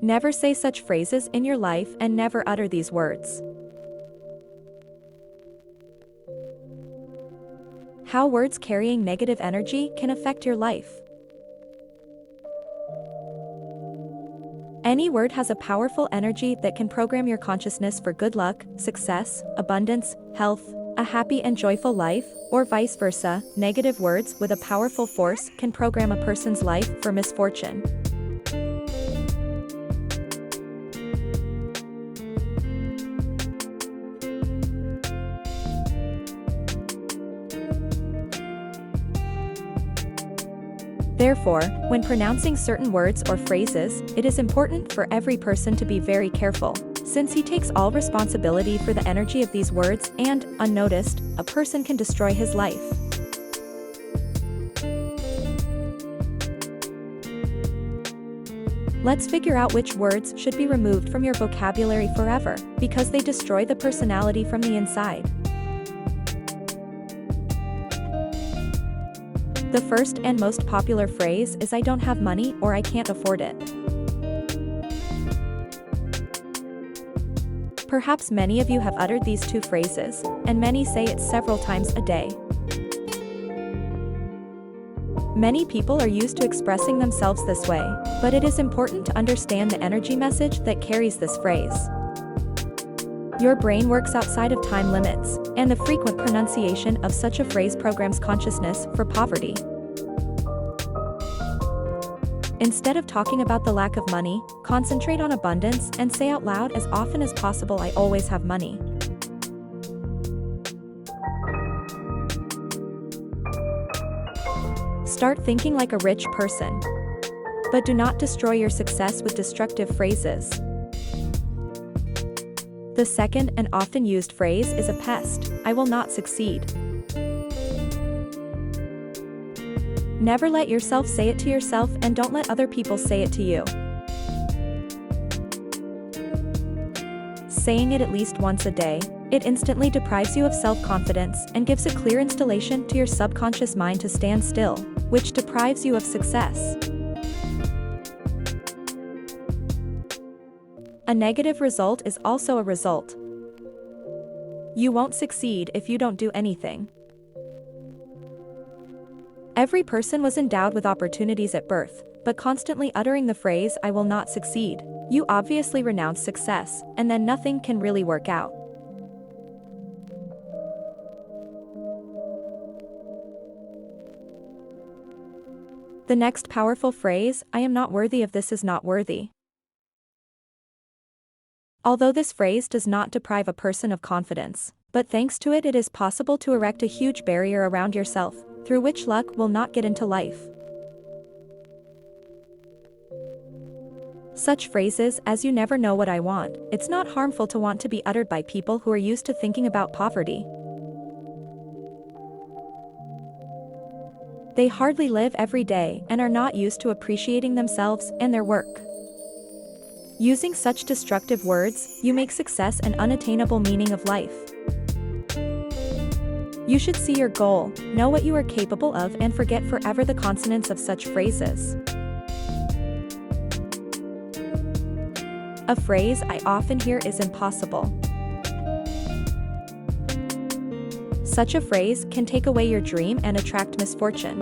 Never say such phrases in your life and never utter these words. How words carrying negative energy can affect your life. Any word has a powerful energy that can program your consciousness for good luck, success, abundance, health, a happy and joyful life, or vice versa. Negative words with a powerful force can program a person's life for misfortune. Therefore, when pronouncing certain words or phrases, it is important for every person to be very careful, since he takes all responsibility for the energy of these words and, unnoticed, a person can destroy his life. Let's figure out which words should be removed from your vocabulary forever, because they destroy the personality from the inside. The first and most popular phrase is "I don't have money" or "I can't afford it." Perhaps many of you have uttered these two phrases, and many say it several times a day. Many people are used to expressing themselves this way, but it is important to understand the energy message that carries this phrase. Your brain works outside of time limits, and the frequent pronunciation of such a phrase programs consciousness for poverty. Instead of talking about the lack of money, concentrate on abundance and say out loud as often as possible, "I always have money." Start thinking like a rich person. But do not destroy your success with destructive phrases. The second and often used phrase is a pest: "I will not succeed." Never let yourself say it to yourself, and don't let other people say it to you. Saying it at least once a day, it instantly deprives you of self-confidence and gives a clear installation to your subconscious mind to stand still, which deprives you of success. A negative result is also a result. You won't succeed if you don't do anything. Every person was endowed with opportunities at birth, but constantly uttering the phrase "I will not succeed," you obviously renounce success, and then nothing can really work out. The next powerful phrase, "I am not worthy of this," is not worthy. Although this phrase does not deprive a person of confidence, but thanks to it, it is possible to erect a huge barrier around yourself, through which luck will not get into life. Such phrases as "you never know what I want," "it's not harmful to want," to be uttered by people who are used to thinking about poverty. They hardly live every day and are not used to appreciating themselves and their work. Using such destructive words, you make success an unattainable meaning of life. You should see your goal, know what you are capable of, and forget forever the consonants of such phrases. A phrase I often hear is "impossible." Such a phrase can take away your dream and attract misfortune.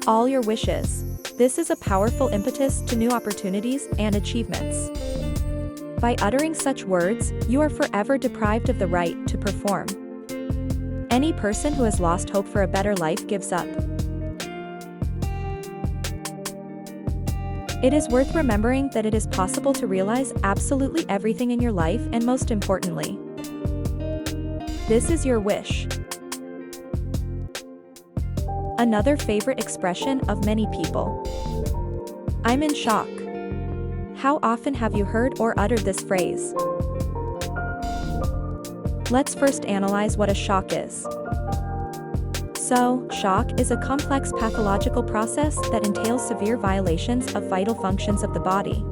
All your wishes. This is a powerful impetus to new opportunities and achievements. By uttering such words, you are forever deprived of the right to perform. Any person who has lost hope for a better life gives up. It is worth remembering that it is possible to realize absolutely everything in your life, and most importantly, this is your wish. Another favorite expression of many people. "I'm in shock." How often have you heard or uttered this phrase? Let's first analyze what a shock is. So, shock is a complex pathological process that entails severe violations of vital functions of the body.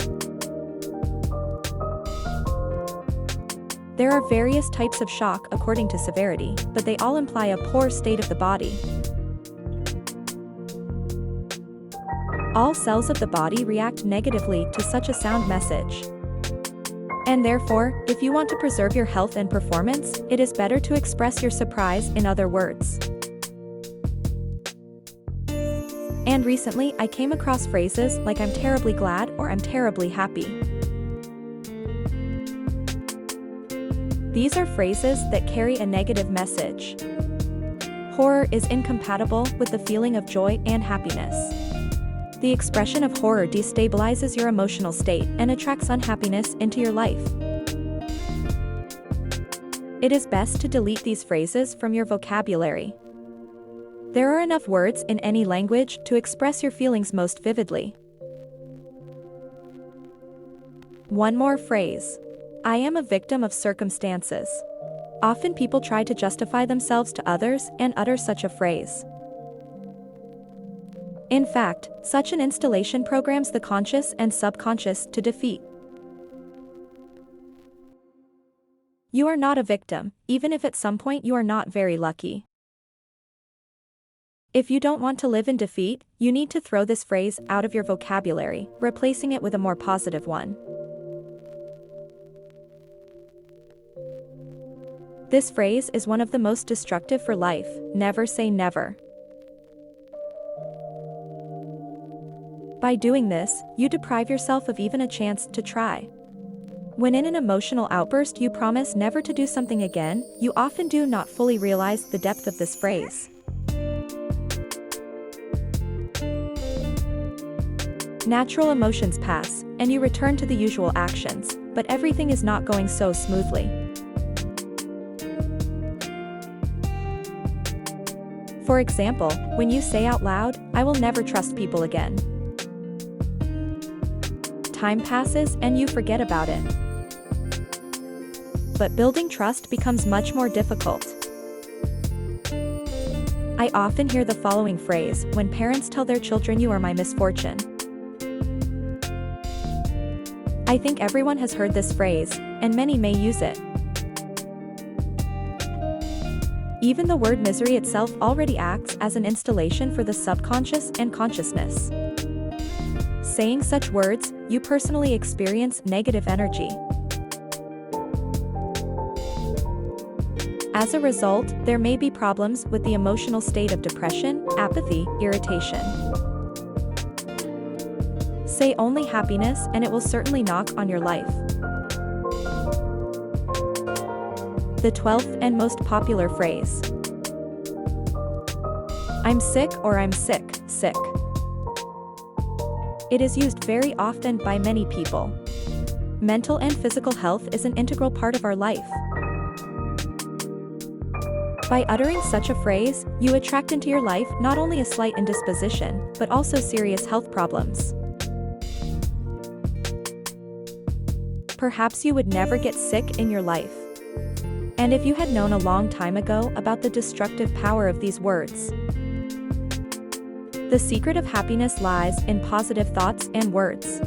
There are various types of shock according to severity, but they all imply a poor state of the body. All cells of the body react negatively to such a sound message. And therefore, if you want to preserve your health and performance, it is better to express your surprise in other words. And recently, I came across phrases like "I'm terribly glad" or "I'm terribly happy." These are phrases that carry a negative message. Horror is incompatible with the feeling of joy and happiness. The expression of horror destabilizes your emotional state and attracts unhappiness into your life. It is best to delete these phrases from your vocabulary. There are enough words in any language to express your feelings most vividly. One more phrase. I am a victim of circumstances. Often people try to justify themselves to others and utter such a phrase. In fact, such an installation programs the conscious and subconscious to defeat. You are not a victim, even if at some point you are not very lucky. If you don't want to live in defeat, you need to throw this phrase out of your vocabulary, replacing it with a more positive one. This phrase is one of the most destructive for life: never say never. By doing this, you deprive yourself of even a chance to try. When in an emotional outburst you promise never to do something again, you often do not fully realize the depth of this phrase. Natural emotions pass, and you return to the usual actions, but everything is not going so smoothly. For example, when you say out loud, "I will never trust people again." Time passes and you forget about it. But building trust becomes much more difficult. I often hear the following phrase when parents tell their children, "You are my misfortune." I think everyone has heard this phrase, and many may use it. Even the word misery itself already acts as an installation for the subconscious and consciousness. Saying such words, you personally experience negative energy. As a result, there may be problems with the emotional state of depression, apathy, irritation. Say only happiness and it will certainly knock on your life. The 12th and most popular phrase. I'm sick or I'm sick, sick. It is used very often by many people. Mental and physical health is an integral part of our life. By uttering such a phrase, you attract into your life not only a slight indisposition, but also serious health problems. Perhaps you would never get sick in your life. And if you had known a long time ago about the destructive power of these words. The secret of happiness lies in positive thoughts and words.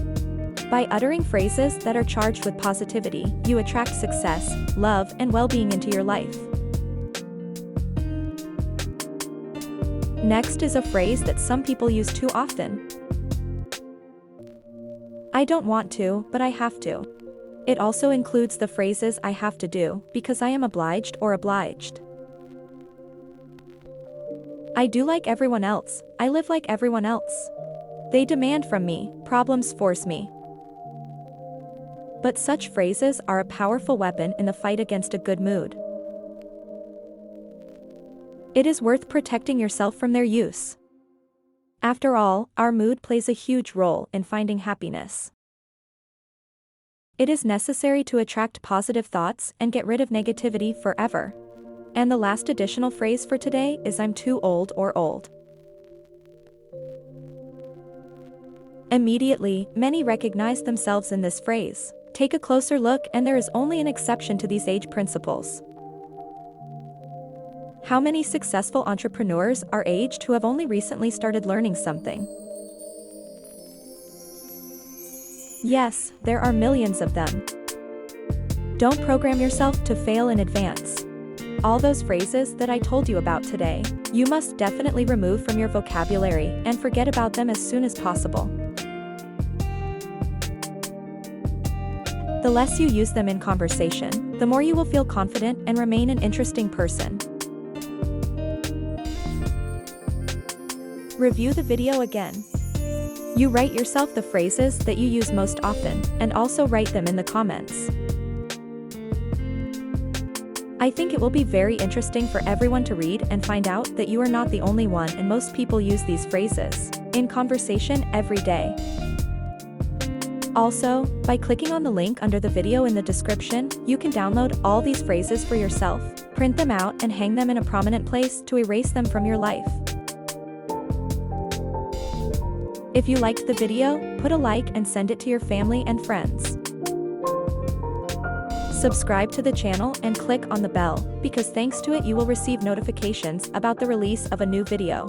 By uttering phrases that are charged with positivity, you attract success, love, and well-being into your life. Next is a phrase that some people use too often. I don't want to, but I have to. It also includes the phrases "I have to do, because I am obliged" or "obliged." I do like everyone else, I live like everyone else. They demand from me, problems force me. But such phrases are a powerful weapon in the fight against a good mood. It is worth protecting yourself from their use. After all, our mood plays a huge role in finding happiness. It is necessary to attract positive thoughts and get rid of negativity forever. And the last additional phrase for today is "I'm too old" or "old." Immediately, many recognize themselves in this phrase. Take a closer look and there is only an exception to these age principles. How many successful entrepreneurs are aged who have only recently started learning something? Yes, there are millions of them. Don't program yourself to fail in advance. All those phrases that I told you about today, you must definitely remove from your vocabulary and forget about them as soon as possible. The less you use them in conversation, the more you will feel confident and remain an interesting person. Review the video again. You write yourself the phrases that you use most often, and also write them in the comments. I think it will be very interesting for everyone to read and find out that you are not the only one, and most people use these phrases in conversation every day. Also, by clicking on the link under the video in the description, you can download all these phrases for yourself, print them out and hang them in a prominent place to erase them from your life. If you liked the video, put a like and send it to your family and friends. Subscribe to the channel and click on the bell, because thanks to it you will receive notifications about the release of a new video.